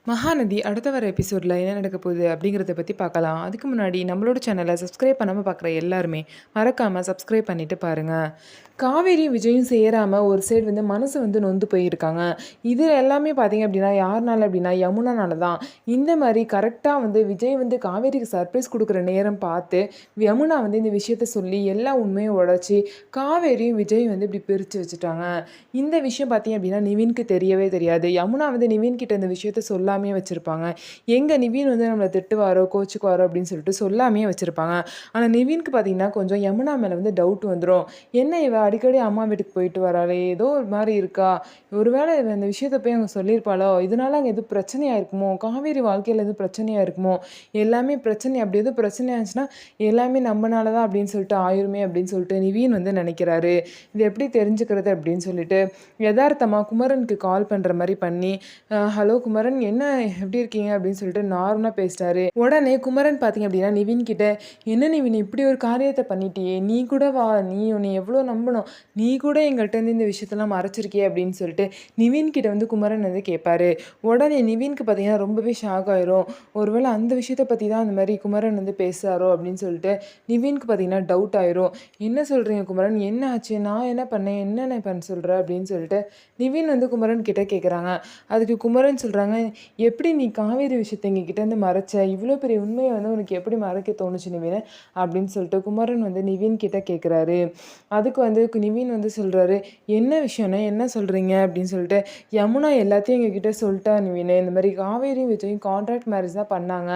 மகாநதி அடுத்த வர எபிசோடில் என்ன நடக்க போகுது அப்படிங்கிறத பற்றி பார்க்கலாம். அதுக்கு முன்னாடி நம்மளோட சேனலை சப்ஸ்கிரைப் பண்ணாமல் பார்க்குற எல்லாருமே மறக்காமல் சப்ஸ்கிரைப் பண்ணிவிட்டு பாருங்கள். காவேரியும் விஜயும் சேராமல் ஒரு சைடு மனசு நொந்து போயிருக்காங்க. இது எல்லாமே பார்த்தீங்க அப்படின்னா யாருனால அப்படின்னா யமுனானால தான். இந்த மாதிரி கரெக்டாக விஜய் காவேரிக்கு சர்ப்ரைஸ் கொடுக்குற நேரம் பார்த்து யமுனா இந்த விஷயத்த சொல்லி எல்லா உண்மையும் உடச்சி காவேரியும் விஜயும் இப்படி பிரித்து வச்சுட்டாங்க. இந்த விஷயம் பார்த்தீங்க அப்படின்னா நிவினுக்கு தெரியவே தெரியாது. யமுனா நிவின் கிட்ட இந்த விஷயத்த சொல்லாமே வச்சுருப்பாங்க. எங்கே நிவின் நம்மளை திட்டுவாரோ கோச்சுக்குவாரோ அப்படின்னு சொல்லிட்டு சொல்லாமே வச்சுருப்பாங்க. ஆனால் நிவினுக்கு பார்த்தீங்கன்னா கொஞ்சம் யமுனா மேலே டவுட் வந்துடும். என்ன இவ அடிக்கடி அம்மா வீட்டுக்கு போயிட்டு வராளே, ஏதோ ஒரு மாதிரி இருக்கா, ஒருவேளை இந்த விஷயத்த போய் அவங்க சொல்லியிருப்பாளோ, இதனால அங்கே எதுவும் பிரச்சனையாக இருக்குமோ, காவேரி வாழ்க்கையில் எதுவும் பிரச்சனையாக இருக்குமோ, எல்லாமே பிரச்சனை, அப்படி எதுவும் பிரச்சனை ஆச்சுன்னா எல்லாமே நம்மனால தான் அப்படின்னு சொல்லிட்டு ஆயிருமே அப்படின்னு சொல்லிட்டு நிவின் நினைக்கிறாரு. இது எப்படி தெரிஞ்சுக்கிறது அப்படின்னு சொல்லிட்டு யதார்த்தமாக குமரனுக்கு கால் பண்ணுற மாதிரி பண்ணி, ஹலோ குமரன், என்ன எப்படி இருக்கீங்க அப்படின்னு சொல்லிட்டு நார்மலாக பேசிட்டாரு. உடனே குமரன் பார்த்தீங்க அப்படின்னா நிவின் கிட்ட, என்ன நிவின் இப்படி ஒரு காரியத்தை பண்ணிட்டியே, நீ கூட வா, நீ உன்னை எவ்வளோ நம்பணும், நீ கூட எங்கள்கிட்ட இந்த விஷயத்தெல்லாம் மறைச்சிருக்கியே அப்படின்னு சொல்லிட்டு நிவின் கிட்ட குமரன் கேட்பாரு. உடனே நிவின்க்கு பார்த்தீங்கன்னா ரொம்பவே ஷாக் ஆயிரும். ஒருவேளை அந்த விஷயத்தை பற்றி தான் அந்த மாதிரி குமரன் பேசுகிறாரோ அப்படின்னு சொல்லிட்டு நிவின்க்கு பார்த்தீங்கன்னா டவுட் ஆயிரும். என்ன சொல்கிறீங்க குமரன், என்ன ஆச்சு, நான் என்ன பண்ணேன், என்னென்ன பண்ண சொல்கிற அப்படின்னு சொல்லிட்டு நிவின் குமரன் கிட்ட கேட்குறாங்க. அதுக்கு குமரன் சொல்கிறாங்க, எப்படி நீ காவேரி விஷயத்தை எங்ககிட்ட மறைச்ச, இவ்வளோ பெரிய உண்மையை உனக்கு எப்படி மறைக்க தோணுச்சு நிவின் அப்படின்னு சொல்லிட்டு குமரன் நிவின் கிட்ட கேட்குறாரு. அதுக்கு நிவின் சொல்கிறாரு, என்ன விஷயம்னா என்ன சொல்கிறீங்க அப்படின்னு சொல்லிட்டு, யமுனா எல்லாத்தையும் எங்ககிட்ட சொல்லிட்டா நிவின், இந்த மாதிரி காவேரி விஜயும் கான்ட்ராக்ட் மேரேஜ் தான் பண்ணாங்க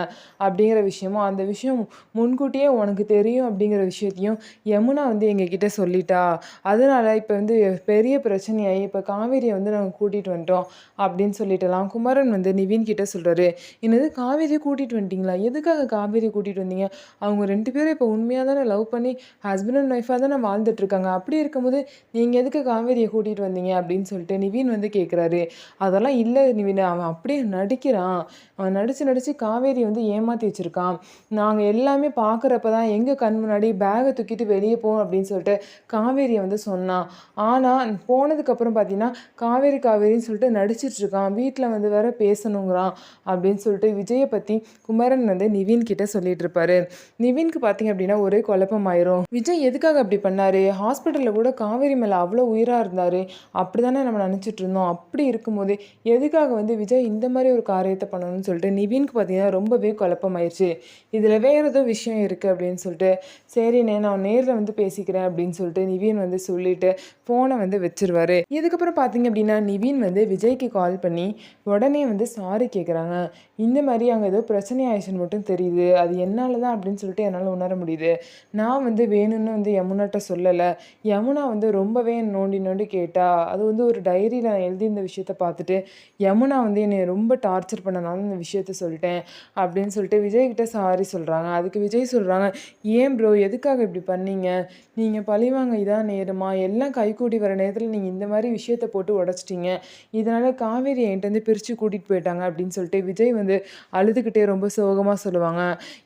அப்படிங்கிற விஷயமும், அந்த விஷயம் முன்கூட்டியே உனக்கு தெரியும் அப்படிங்கிற விஷயத்தையும் யமுனா எங்ககிட்ட சொல்லிட்டா. அதனால இப்போ பெரிய பிரச்சனையாகி இப்போ காவேரியை நாங்கள் கூட்டிகிட்டு வந்துட்டோம் அப்படின்னு சொல்லிட்டுலாம் குமரன் நிவின் கிட்ட சொல்கிறாரு. என்னது, காவேரியை கூட்டிகிட்டு வந்துட்டீங்களா, எதுக்காக காவேரியை கூட்டிகிட்டு வந்தீங்க, அவங்க 2 பேரும் இப்போ உண்மையாக தானே லவ் பண்ணி ஹஸ்பண்ட் அண்ட் ஒய்ஃபாக தானே வாழ்ந்துட்டுருக்காங்க, அப்படி இருக்கும்போது நீங்கள் எதுக்கு காவேரியை கூட்டிகிட்டு வந்தீங்க அப்படின்னு சொல்லிட்டு நிவின் கேட்குறாரு. அதெல்லாம் இல்லை நிவின், அவன் அப்படியே நடிக்கிறான், அவன் நடித்து காவேரி ஏமாற்றி வச்சுருக்கான். நாங்கள் எல்லாமே பார்க்குறப்ப தான் எங்கள் கண் முன்னாடி பேகை தூக்கிட்டு வெளியே போகும் அப்படின்னு சொல்லிட்டு காவேரியை சொன்னான். ஆனால் போனதுக்கப்புறம் பார்த்தீங்கன்னா காவேரின்னு சொல்லிட்டு நடிச்சிட்ருக்கான், வீட்டில் வேற பேசணுங்கிறான் அப்படின்னு சொல்லிட்டு விஜயை பற்றி குமரன் நிவின் கிட்ட சொல்லிட்டு இருப்பாரு. நிவின்க்கு பார்த்தீங்க அப்படின்னா ஒரே குழப்பமாயிரும். விஜய் எதுக்காக அப்படி பண்ணாரு, ஹாஸ்பிட்டலில் கூட காவேரி மேலே அவ்வளோ உயிராக இருந்தார், அப்படி தானே நம்ம நினச்சிட்டு இருந்தோம், அப்படி இருக்கும்போது எதுக்காக விஜய் இந்த மாதிரி ஒரு காரியத்தை பண்ணணும்னு சொல்லிட்டு நிவின்க்கு பார்த்தீங்கன்னா ரொம்பவே குழப்பமாயிருச்சு. இதில் வேறு ஏதோ விஷயம் இருக்குது அப்படின்னு சொல்லிட்டு, சரிண்ணே நான் நேரில் பேசிக்கிறேன் அப்படின்னு சொல்லிட்டு நிவின் சொல்லிட்டு ஃபோனை வச்சிருவாரு. இதுக்கப்புறம் பார்த்தீங்க அப்படின்னா நிவின் விஜய்க்கு கால் பண்ணி உடனே சாரி கேட்குறாங்க. இந்த மாதிரி அங்கே ஏதோ பிரச்சனை ஆயிடுச்சுன்னு மட்டும் தெரியுது, அது என்னால் தான் அப்படின்னு சொல்லிட்டு என்னால் உணர முடியுது. நான் வேணும்னு யமுனாட்ட சொல்லலை, யமுனா ரொம்பவே நோண்டி நோண்டி கேட்டா, அது ஒரு டைரியில் நான் எழுதி இந்த விஷயத்த பார்த்துட்டு யமுனா என்னை ரொம்ப டார்ச்சர் பண்ணனால இந்த விஷயத்த சொல்லிட்டேன் அப்படின்னு சொல்லிட்டு விஜய்கிட்ட சாரி சொல்கிறாங்க. அதுக்கு விஜய் சொல்கிறாங்க, ஏன் ப்ரோ எதுக்காக இப்படி பண்ணீங்க, நீங்கள் பழிவாங்க இதான் நேரமா, எல்லாம் கைகூடி வர நேரத்தில் நீங்கள் இந்த மாதிரி விஷயத்த போட்டு உடச்சிட்டிங்க, இதனால் காவேரி என்கிட்ட பிரித்து கூட்டிகிட்டு போயிட்டாங்க அப்படின்னு சொல்லிட்டு விஜய் அழுதுகிட்டே ரொம்ப சோகமாக சொல்லுவாங்க.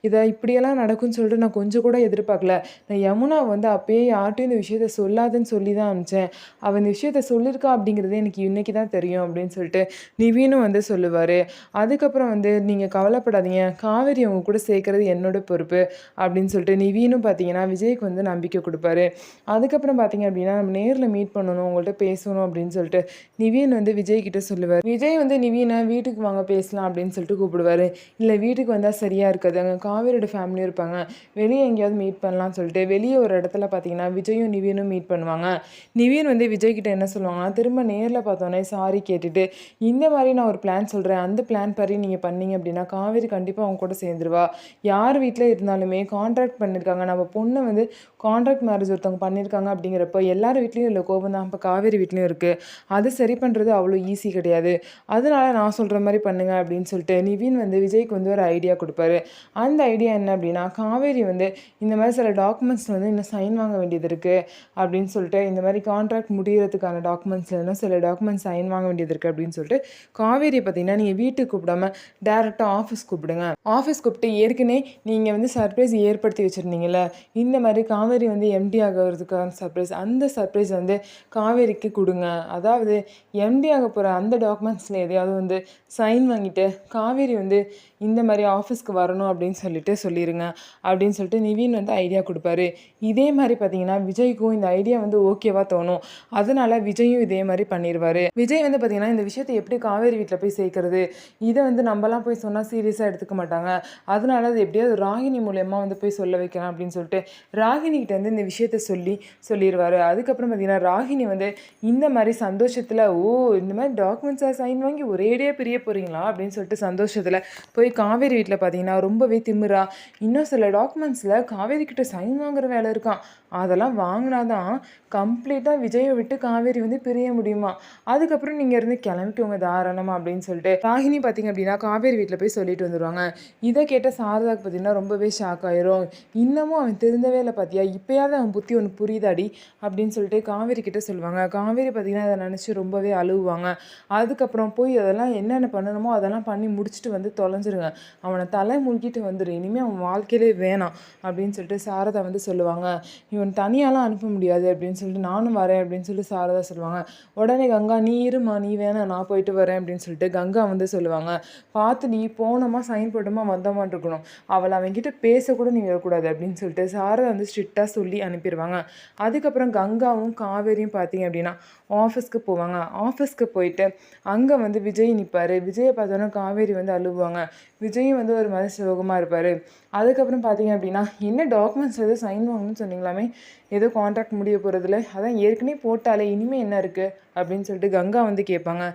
இதை இப்படியெல்லாம் நடக்கும்னு சொல்லிட்டு நான் கொஞ்சம் கூட எதிர்பார்க்கல, நான் யமுனா அப்பயே யார்ட்டையும் இந்த விஷயத்த சொல்லாதுன்னு சொல்லி தான் அனுப்பிச்சேன், அவன் இந்த விஷயத்த சொல்லியிருக்கா அப்படிங்கிறது எனக்கு இன்றைக்கி தான் தெரியும் அப்படின்னு சொல்லிட்டு நிவினும் சொல்லுவார். அதுக்கப்புறம் நீங்கள் கவலைப்படாதீங்க, காவேரி அவங்க கூட சேர்க்கறது என்னோட பொறுப்பு அப்படின்னு சொல்லிட்டு நிவினும் பார்த்தீங்கன்னா விஜய்க்கு நம்பிக்கை கொடுப்பாரு. அதுக்கப்புறம் பார்த்தீங்க அப்படின்னா நம்ம நேரில் மீட் பண்ணணும், உங்கள்கிட்ட பேசணும் அப்படின்னு சொல்லிட்டு நிவின் விஜய் கிட்ட சொல்லுவார். விஜய் நிவினை வீட்டுக்கு வாங்க பேசலாம் அப்படின்னு சொல்லிட்டு கூப்பிடுவார். இல்லை வீட்டுக்கு வந்தால் சரியாக இருக்காது, அங்கே காவேரியோட ஃபேமிலியும் இருப்பாங்க, வெளியே எங்கேயாவது மீட் பண்ணலாம்னு சொல்லிட்டு வெளியே ஒரு இடத்துல பார்த்தீங்கன்னா விஜயும் நிவினும் மீட் பண்ணுவாங்க. நிவின் விஜய் கிட்ட என்ன சொல்லுவாங்கன்னா, திரும்ப நேரில் பார்த்தோன்னே சாரி கேட்டுட்டு, இந்த மாதிரி நான் ஒரு பிளான் சொல்கிறேன், அந்த பிளான் படி நீங்கள் பண்ணீங்க அப்படின்னா காவேரி கண்டிப்பாக அவங்க கூட சேர்ந்துருவா, யார் வீட்டில் இருந்தாலுமே கான்ட்ராக்ட் பண்ணியிருக்காங்க, நம்ம பொண்ணை கான்ட்ராக்ட் மேரேஜ் ஒருத்தவங்க பண்ணியிருக்காங்க அப்படிங்கிறப்போ எல்லார் வீட்லேயும் இல்லை கோபம் தான், இப்போ காவேரி வீட்லேயும் இருக்குது, அது சரி பண்ணுறது அவ்வளோ ஈஸி கிடையாது, அதனால நான் சொல்கிற மாதிரி பண்ணுங்க அப்படின்னு சொல்லிட்டு நிவின் விஜய்க்கு ஒரு ஐடியா கொடுப்பாரு. அந்த ஐடியா என்ன அப்படின்னா, காவேரி இந்த மாதிரி சில டாக்குமெண்ட்ஸ் இன்னும் சைன் வாங்க வேண்டியது இருக்குது அப்படின்னு சொல்லிட்டு, இந்த மாதிரி கான்ட்ராக்ட் முடிகிறதுக்கான டாக்குமெண்ட்ஸ்லாம் சில டாக்குமெண்ட்ஸ் சைன் வாங்க வேண்டியது இருக்குது அப்படின்னு சொல்லிட்டு காவேரியை பார்த்தீங்கன்னா நீங்கள் வீட்டுக்கு கூப்பிடாம டேரெக்டாக ஆஃபீஸ் கூப்பிடுங்க, ஆஃபீஸ் கூப்பிட்டு ஏற்கனவே நீங்கள் சர்ப்ரைஸ் ஏற்படுத்தி வச்சுருந்தீங்கல்ல, இந்த மாதிரி காவேரி எம்டி ஆகிறதுக்கான சர்ப்ரைஸ், அந்த சர்ப்ரைஸ் காவேரிக்கு கொடுங்க, அதாவது எம்டி ஆக போகிற அந்த டாக்குமெண்ட்ஸில் எதையாவது சைன் வாங்கிட்டு காவேரி வந்து இந்த மாதிரி ஆஃபீஸ்க்கு வரணும் அப்படின்னு சொல்லிட்டு சொல்லிடுங்க அப்படின்னு சொல்லிட்டு நிவின் வந்து ஐடியா கொடுப்பாரு. இதே மாதிரி பார்த்தீங்கன்னா விஜய்க்கும் இந்த ஐடியா வந்து ஓகேவா தோணும். அதனால விஜயும் இதே மாதிரி பண்ணிடுவார். விஜய் வந்து பார்த்தீங்கன்னா இந்த விஷயத்தை எப்படி காவேரி வீட்டில் போய் சேர்க்கறது, இதை வந்து நம்மலாம் போய் சொன்னால் சீரியஸாக எடுத்துக்க மாட்டாங்க, அதனால அது எப்படியாவது ராகினி மூலயமா வந்து போய் சொல்ல வைக்கலாம் அப்படின்னு சொல்லிட்டு ராகினிகிட்ட வந்து இந்த விஷயத்த சொல்லிடுவார். அதுக்கப்புறம் பார்த்தீங்கன்னா ராகினி வந்து இந்த மாதிரி சந்தோஷத்தில், ஓ இந்த மாதிரி டாக்குமெண்ட்ஸாக சைன் வாங்கி ஒரேடியாக பிரிய போகிறீங்களா அப்படின்னு சொல்லிட்டு சந்தோஷத்தில் போய் காவேரி வீட்டில் பார்த்தீங்கன்னா ரொம்பவே திமிரா, இன்னும் சில டாக்குமெண்ட்ஸில் காவேரி கிட்ட சைன் வாங்குற வேலை இருக்கான், அதெல்லாம் வாங்கினாதான் கம்ப்ளீட்டாக விஜயை விட்டு காவேரி வந்து பிரிய முடியுமா, அதுக்கப்புறம் நீங்கள் இருந்து கிளம்பிக்கோங்க தாராளமாக அப்படின்னு சொல்லிட்டு ராகினி பார்த்தீங்க அப்படின்னா காவேரி வீட்டில் போய் சொல்லிட்டு வந்துடுவாங்க. இதை கேட்ட சாரதாக்கு பார்த்தீங்கன்னா ரொம்பவே ஷாக் ஆயிரும். இன்னமும் அவன் திருந்தவே இல்லை பார்த்தியா, இப்போயாவது அவன் புத்தி ஒன்று புரியுதாடி அப்படின்னு சொல்லிட்டு காவேரி கிட்ட சொல்லுவாங்க. காவேரி பார்த்தீங்கன்னா அதை நினச்சி ரொம்பவே அழுவாங்க. அதுக்கப்புறம் போய் அதெல்லாம் என்னென்ன பண்ணணுமோ அதெல்லாம் பண்ணி முடிச்சுட்டு வந்து தொலைஞ்சிருங்க, அவனை தலை முழுக்கிட்டு வந்துடு, இனிமேல் அவன் வாழ்க்கையிலே வேணாம் அப்படின்னு சொல்லிட்டு சாரதா வந்து சொல்லுவாங்க. இவன் தனியாலாம் அனுப்ப முடியாது அப்படின்னு சொல்லிட்டு நானும் வரேன் அப்படின்னு சொல்லிட்டு சாரதா சொல்லுவாங்க. உடனே கங்கா, நீ இருமா, நீ வேணாம், நான் போயிட்டு வரேன் அப்படின்னு சொல்லிட்டு கங்கா வந்து சொல்லுவாங்க. பார்த்து நீ போனோமா சைன் போட்டோமா வந்தோமான் இருக்கணும், அவளை அவன்கிட்ட பேசக்கூட நீ வரக்கூடாது அப்படின்னு சொல்லிட்டு சாரதா வந்து ஸ்ட்ரிக்டாக சொல்லி அனுப்பிடுவாங்க. அதுக்கப்புறம் கங்காவும் காவேரியும் பார்த்தீங்க அப்படின்னா ஆஃபீஸ்க்கு போவாங்க. ஆஃபீஸ்க்கு போயிட்டு அங்கே வந்து விஜய் நிற்பார். விஜயை பார்த்தோன்னா காவேரி வந்து அழுவாங்க. விஜயும் வந்து ஒரு மாதிரி சோகமாக இருப்பார். அதுக்கப்புறம் பார்த்தீங்க அப்படின்னா என்ன டாக்குமெண்ட்ஸ் எதுவும் சைன் வாங்கணும்னு சொன்னீங்களாமே, ஏதோ கான்ட்ராக்ட் முடிய போகிறதுல, அதான் ஏற்கனவே போட்டாலே இனிமேல் என்ன இருக்குது அப்படின்னு சொல்லிட்டு கங்கா வந்து கேட்பாங்க.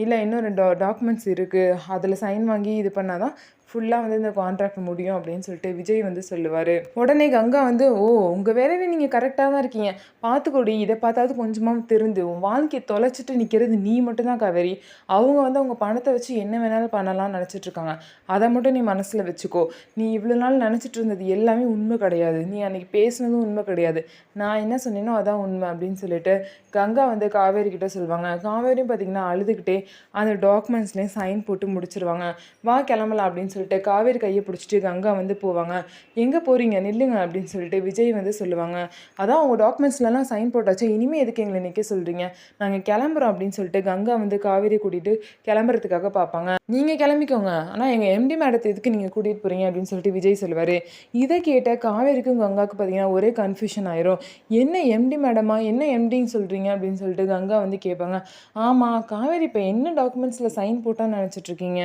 இல்லை இன்னும் 2 டாக்குமெண்ட்ஸ் இருக்குது, அதில் சைன் வாங்கி இது பண்ணாதான் ஃபுல்லாக வந்து இந்த கான்ட்ராக்ட் முடியும் அப்படின்னு சொல்லிட்டு விஜய் வந்து சொல்லுவார். உடனே கங்கா வந்து, ஓ உங்கள் வேலையை நீங்கள் கரெக்டாக தான் இருக்கீங்க, பார்த்துக்கொடி, இதை பார்த்தாவது கொஞ்சமாக திருந்து, உன் வாழ்க்கையை தொலைச்சிட்டு நிற்கிறது நீ மட்டும்தான் காவேரி, அவங்க வந்து அவங்க பணத்தை வச்சு என்ன வேணாலும் பண்ணலாம்னு நினச்சிட்ருக்காங்க, அதை மட்டும் நீ மனசில் வச்சுக்கோ, நீ இவ்வளோ நாள் நினச்சிட்டு இருந்தது எல்லாமே உண்மை கிடையாது, நீ அன்றைக்கி பேசுனதும் உண்மை கிடையாது, நான் என்ன சொன்னேனோ அதான் உண்மை அப்படின்னு சொல்லிட்டு கங்கா வந்து காவேரி கிட்ட சொல்லுவாங்க. காவேரியும் பார்த்திங்கன்னா அழுதுகிட்டே அந்த டாக்குமெண்ட்ஸ்லேயும் சைன் போட்டு முடிச்சிருவாங்க. வா கிளம்பலாம் அப்படின்னு சொல்லிட்டு காவேரி கையை பிடிச்சிட்டு கங்கா வந்து போவாங்க. எங்கே போகிறீங்க, நில்லுங்க அப்படின்னு சொல்லிட்டு விஜய் வந்து சொல்லுவாங்க. அதான் உங்கள் டாக்குமெண்ட்ஸ்லாம் சைன் போட்டாச்சு, இனிமேல் எதுக்கு எங்களை நிற்க சொல்கிறீங்க, நாங்கள் கிளம்புறோம் அப்படின்னு சொல்லிட்டு கங்கா வந்து காவேரி கூட்டிகிட்டு கிளம்புறதுக்காக பார்ப்பாங்க. நீங்கள் கிளம்பிக்கோங்க, ஆனால் எங்கள் எம்டி மேடத்தை எதுக்கு நீங்கள் கூட்டிகிட்டு போகிறீங்க அப்படின்னு சொல்லிட்டு விஜய் சொல்லுவார். இதை கேட்ட காவேரிக்கும் கங்காவுக்கு பார்த்தீங்கன்னா ஒரே கன்ஃபியூஷன் ஆயிரும். என்ன எம்டி மேடமா, என்ன எம்டின்னு சொல்கிறீங்க அப்படின்னு சொல்லிட்டு கங்கா வந்து கேட்பாங்க. ஆமாம் காவேரி, இப்போ என்ன டாக்குமெண்ட்ஸில் சைன் போட்டான்னு நினச்சிட்ருக்கீங்க,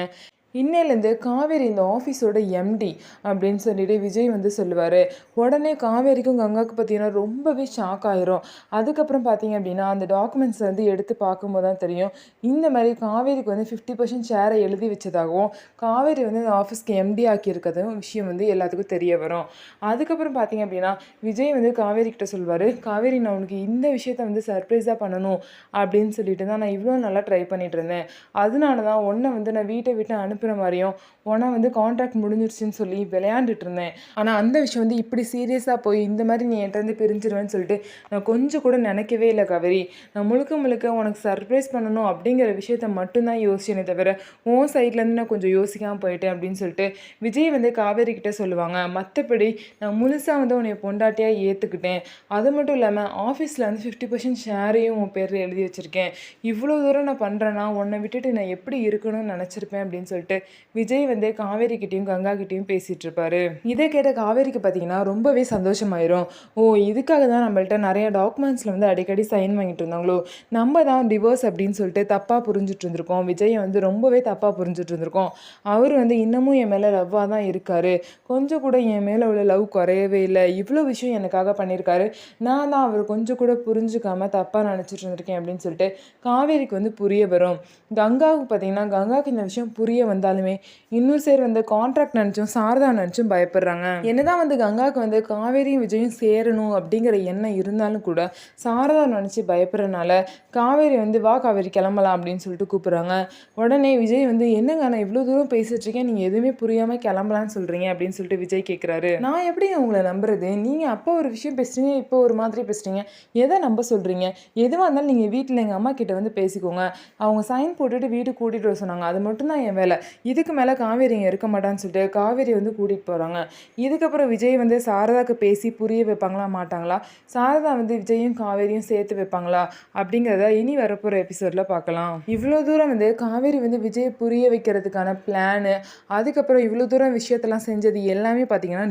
இன்னையிலேருந்து காவேரி இந்த ஆஃபீஸோட எம்டி அப்படின்னு சொல்லிட்டு விஜய் வந்து சொல்லுவார். உடனே காவேரிக்கும் கங்காவுக்கு பார்த்தீங்கன்னா ரொம்பவே ஷாக் ஆயிரும். அதுக்கப்புறம் பார்த்தீங்க அப்படின்னா அந்த டாக்குமெண்ட்ஸ் வந்து எடுத்து பார்க்கும்போது தான் தெரியும், இந்த மாதிரி காவேரிக்கு வந்து 50% ஷேரை எழுதி வச்சதாகவும் காவேரி வந்து இந்த ஆஃபீஸ்க்கு எம்டி ஆக்கியிருக்கிறதும் விஷயம் வந்து எல்லாத்துக்கும் தெரிய வரும். அதுக்கப்புறம் பார்த்தீங்க அப்படின்னா விஜய் வந்து காவேரி கிட்ட சொல்வார், காவேரி நான் உனக்கு இந்த விஷயத்த வந்து சர்ப்ரைஸாக பண்ணணும் அப்படின்னு சொல்லிட்டு தான் நான் இவ்வளோ நல்லா ட்ரை பண்ணிட்டு இருந்தேன், அதனால தான் உன்னை வந்து நான் வீட்டை விட்டு அனுப்புகிற மாதிரியும் உன வந்து கான்ட்ராக்ட் முடிஞ்சிருச்சுன்னு சொல்லி விளையாண்டுட்டு இருந்தேன், ஆனால் அந்த விஷயம் வந்து இப்படி சீரியஸாக போய் இந்த மாதிரி நீ என்கிட்ட வந்து பிரிஞ்சிருவேன்னு சொல்லிட்டு நான் கொஞ்சம் கூட நினைக்கவே இல்லை காவேரி, நான் முழுக்க முழுக்க உனக்கு சர்ப்ரைஸ் பண்ணணும் அப்படிங்கிற விஷயத்த மட்டும்தான் யோசிச்சேனே தவிர உன் சைட்லேருந்து நான் கொஞ்சம் யோசிக்காமல் போயிட்டேன் அப்படின்னு சொல்லிட்டு விஜய் வந்து காவேரி கிட்ட சொல்லுவாங்க. மற்றபடி நான் முழுசாக வந்து உன்னை பொண்டாட்டியாக ஏற்றுக்கிட்டேன், அது மட்டும் இல்லாமல் ஆஃபீஸில் வந்து 50% ஷேரையும் உன் பேரில் எழுதி வச்சுருக்கேன், இவ்வளோ தூரம் நான் பண்ணுறேன்னா உன்னை விட்டுட்டு நான் எப்படி இருக்கணும்னு நினச்சிருப்பேன் அப்படின்னு சொல்லிட்டு விஜய் வந்து காவேரி கிட்டேயும் கங்கா கிட்டேயும் பேசிட்டு இருப்பாரு. இதை கேட்ட காவேரிக்கு பார்த்தீங்கன்னா ரொம்பவே சந்தோஷமாயிரும். ஓ இதுக்காக தான் நம்மள்ட்ட நிறைய டாக்குமெண்ட்ஸில் வந்து அடிக்கடி சைன் வாங்கிட்டு இருந்தாங்களோ, நம்ம தான் டிவோர்ஸ் அப்படின்னு சொல்லிட்டு தப்பாக புரிஞ்சுட்டு இருந்திருக்கோம், விஜயை வந்து ரொம்பவே தப்பாக புரிஞ்சுட்டு இருந்திருக்கோம், அவர் வந்து இன்னமும் என் மேலே லவ்வாக தான் இருக்கார், கொஞ்சம் கூட என் மேலே உள்ள லவ் குறையவே இல்லை, இவ்வளோ விஷயம் எனக்காக பண்ணியிருக்காரு, நான் தான் அவர் கொஞ்சம் கூட புரிஞ்சுக்காம தப்பாக நினச்சிட்டு இருந்திருக்கேன் அப்படின்னு சொல்லிட்டு காவேரிக்கு வந்து புரிய வரும். கங்காவுக்கு பார்த்தீங்கன்னா கங்காவுக்கு இந்த விஷயம் புரிய வந்தாலுமே இன்னொரு சைடு வந்து கான்ட்ராக்ட் நினச்சும் சாரதா நினச்சும் பயப்படுறாங்க. என்னதான் வந்து கங்காவுக்கு வந்து காவேரியும் விஜயும் சேரணும் அப்படிங்கிற எண்ணம் இருந்தாலும் கூட சாரதா நினச்சி பயப்படுறதுனால காவேரி வந்து வா காவேரி கிளம்பலாம் அப்படின்னு சொல்லிட்டு கூப்பிட்றாங்க. உடனே விஜய் வந்து என்னங்க நான் இவ்வளோ தூரம் பேசிட்டு இருக்கேன், நீங்கள் எதுவுமே புரியாமல் கிளம்பலான்னு சொல்கிறீங்க அப்படின்னு சொல்லிட்டு விஜய் கேட்குறாரு. நான் எப்படி உங்களை நம்புறது, நீங்கள் அப்போ ஒரு விஷயம் பேசுகிறீங்க, இப்போ ஒரு மாதிரி பேசுகிறீங்க, எதை நம்ப சொல்கிறீங்க, எதுவாக இருந்தாலும் நீங்கள் வீட்டில் எங்கள் அம்மா கிட்ட வந்து பேசிக்கோங்க, அவங்க சைன் போட்டுட்டு வீட்டுக்கு கூட்டிகிட்டு வர சொன்னாங்க, அது மட்டும்தான் என் வேலை, இதுக்கு மேலே காவேரி இங்கே இருக்க மாட்டான்னு சொல்லிட்டு காவேரி வந்து கூட்டிகிட்டு போகிறாங்க. இதுக்கப்புறம் விஜய் வந்து சாரதாக்கு பேசி புரிய வைப்பாங்களா மாட்டாங்களா, சாரதா வந்து விஜயும் காவேரியும் சேர்த்து வைப்பாங்களா அப்படிங்கிறத இனி வரப்போகிற எபிசோடில் பார்க்கலாம். இவ்வளோ தூரம் வந்து காவேரி வந்து விஜய் புரிய வைக்கிறதுக்கான பிளானு, அதுக்கப்புறம் இவ்வளோ தூரம் விஷயத்தெல்லாம் செஞ்சது எல்லாமே பார்த்தீங்கன்னா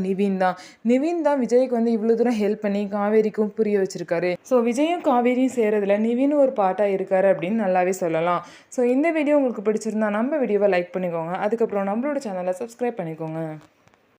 நிவின் தான் விஜய்க்கு வந்து இவ்வளோ தூரம் ஹெல்ப் பண்ணி காவேரிக்கும் புரிய வச்சிருக்காரு. ஸோ விஜயும் காவேரியும் சேரதுல நிவின் ஒரு பாட்டாக இருக்காரு அப்படின்னு நல்லாவே சொல்லலாம். ஸோ இந்த வீடியோ உங்களுக்கு பிடிச்சிருந்தா நம்ம வீடியோவை லைக் பண்ணிக்கோங்க. அதுக்கப்புறம் நம்மளோட சேனலை சப்ஸ்கிரைப் பண்ணிக்கோங்க.